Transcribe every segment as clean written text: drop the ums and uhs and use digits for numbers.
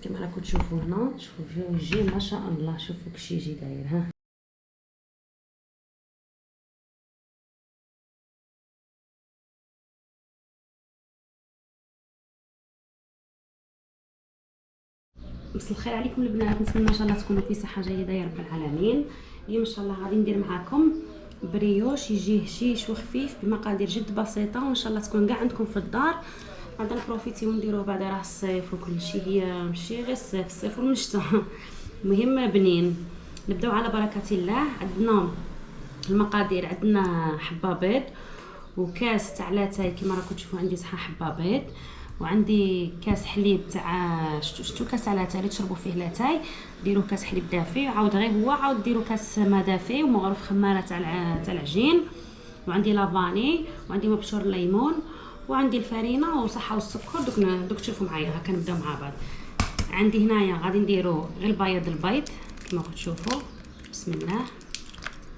كما راكم تشوفوا هنا، شوفوا يجي ما شاء الله. شوفوا كشي يجي داير. ها مساء الخير عليكم البنات، نتمنى ان شاء الله تكونوا في صحه جيده يا رب العالمين. اليوم ان شاء الله غادي ندير معكم بريوش يجي هشيش وخفيف بمقادير جد بسيطه، وان شاء الله تكون كاع عندكم في الدار. غادي نبروفيتيو ونديروه بعد راه الصيف وكل شيء، هي ماشي غير الصيف والشتا المهم بنين. نبداو على بركه الله. عندنا المقادير، عندنا حبه بيض وكاس تاع لاتاي كما راكم تشوفوا، عندي صحه حبه بيض، وعندي كاس حليب تاع شتو كاس تاع لاتاي تشربوا فيه لاتاي، ديروا كاس حليب دافي، عاود غير هو عاود ديروا كاس ما دافي ومغرف خماره تاع العجين، وعندي لافاني، وعندي مبشور الليمون، وعندي الفرينه وصحه والسكر. دوك تشوفوا معايا. هكا نبداو مع بعض. عندي هنايا غادي نديروا غير البيض كما راكم تشوفوا. بسم الله.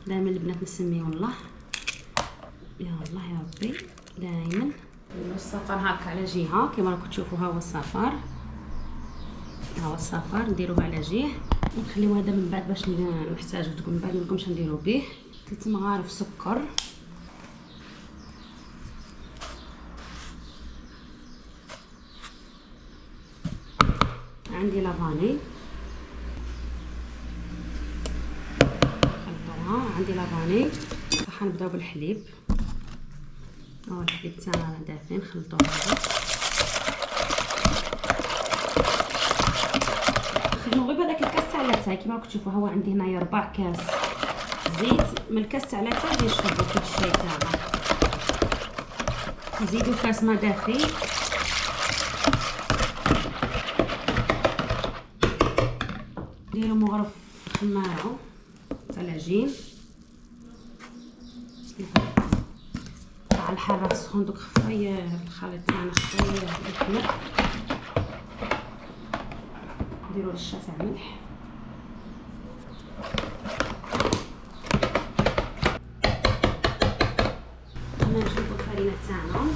دائما البنات نسميو الله، يا الله يا ربي دائما. الصفار هكا على جهه كما راكم تشوفوا، ها هو الصفار، ها هو الصفار نديروه على جهه، ونخليو هذا من بعد باش نحتاجو. من بعد نقولكم اش نديرو به. 3 مغارف سكر، عندي لافاني خلطوها، عندي لافاني. راح نبداو بالحليب. الحليب تاعنا دافي نخلطوه هذا. نخدمو غير بهذاك الكاس تاع لاتاي كيما راكم تشوفوا. هو عندي هنايا 4 كاس زيت من الكاس تاع لاتاي اللي نشربو في الشاي تاعنا. نزيدو كاس ما دافي، نديرو مغرف خماره تاع العجين على الحراره سخون. دوك خفايه الخليط تاعنا، خفايه الحمر. نديرو رشه تاع ملح، نجيبو الفرينه تاعنا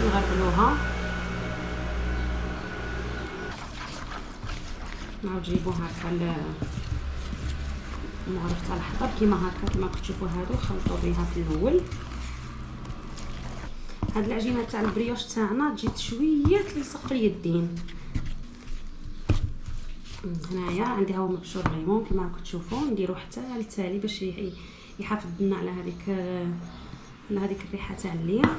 نغربلوها، نعاود نجيبو هكا المغرف تاع الحضر كيما هكا كيما راكم تشوفوا. هادو خلطوا بها في الاول. هاد العجينه تاع البريوش تاعنا تجي شويه تلصق في اليدين. هنايا عندي هو مبشور ليمون كيما راكم تشوفوا، نديرو حتى التالي باش يحافظ لنا على هذيك الريحه تاع الليا.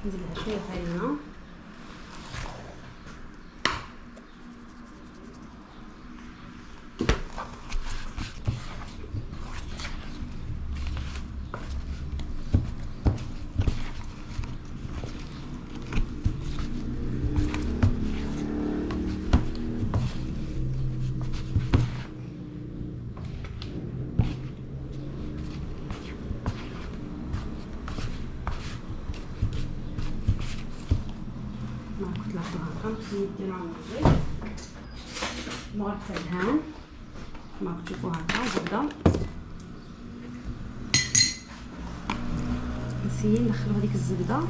نزيدها شويه فرينه، نديرو المغرف تاع الدهان كما راكم تشوفوا هكا. زبده نسيي ندخلو هذيك الزبده،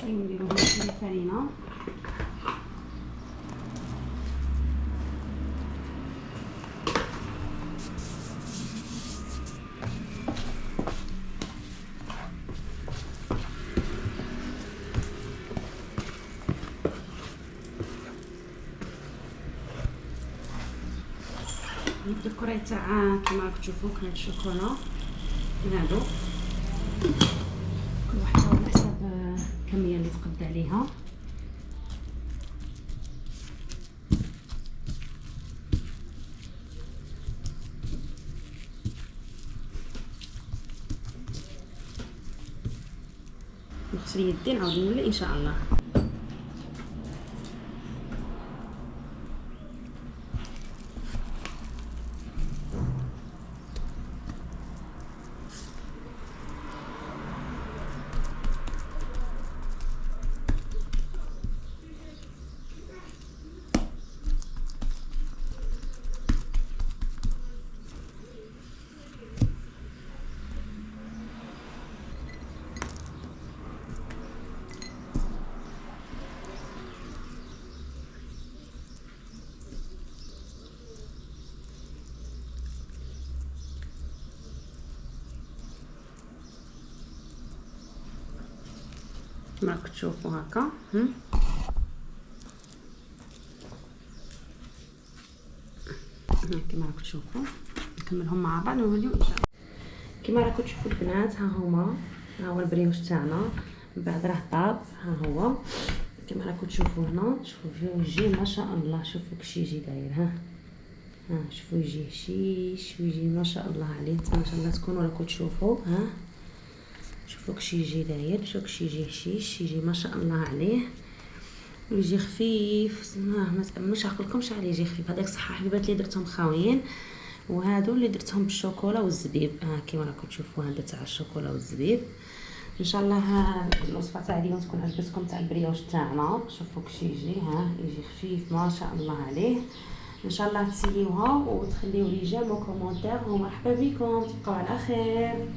نديرو هنا الفرينه، نبدا الكريات تاع كما راكم تشوفوا كريات الشوكولا هادو، كل وحده على حسب الكميه اللي تقد عليها. نغسل يدي نعاود نولي ان شاء الله. كما راكم تشوفوا هكا. كما راكم تشوفوا نكملهم مع بعض ونوريو ان شاء الله. كما راكم تشوفوا البنات، ها هو البريوش تاعنا من بعد راه طاب. ها هو كما راكم تشوفوا هنا، شوفوا يجي ما شاء الله. شوفوا كشي يجي داير. ها شوفوا يجي هشيش ويجي ما شاء الله عليه. نتمنى ان شاء الله تكونوا راكم تشوفوا. شوفوا كشي يجي داير، شوفوا كشي يجي هشيش، يجي ما شاء الله عليه ويجي خفيف. ما تامنوش عقلكمش عليه، يجي خفيف. هذاك صح حبيبات اللي درتهم خاويين، وهادو اللي درتهم بالشوكولا والزبيب. كيما راكم تشوفوا هذا تاع الشوكولا والزبيب. ان شاء الله الوصفه تاع اليوم تكون عجبتكم تاع البريوش تاعنا. شوفوا كشي يجي، يجي خفيف ما شاء الله عليه. ان شاء الله تسيوها وتخليو لي جيم وكومونتير، ومرحبا بكم. تبقاو على خير.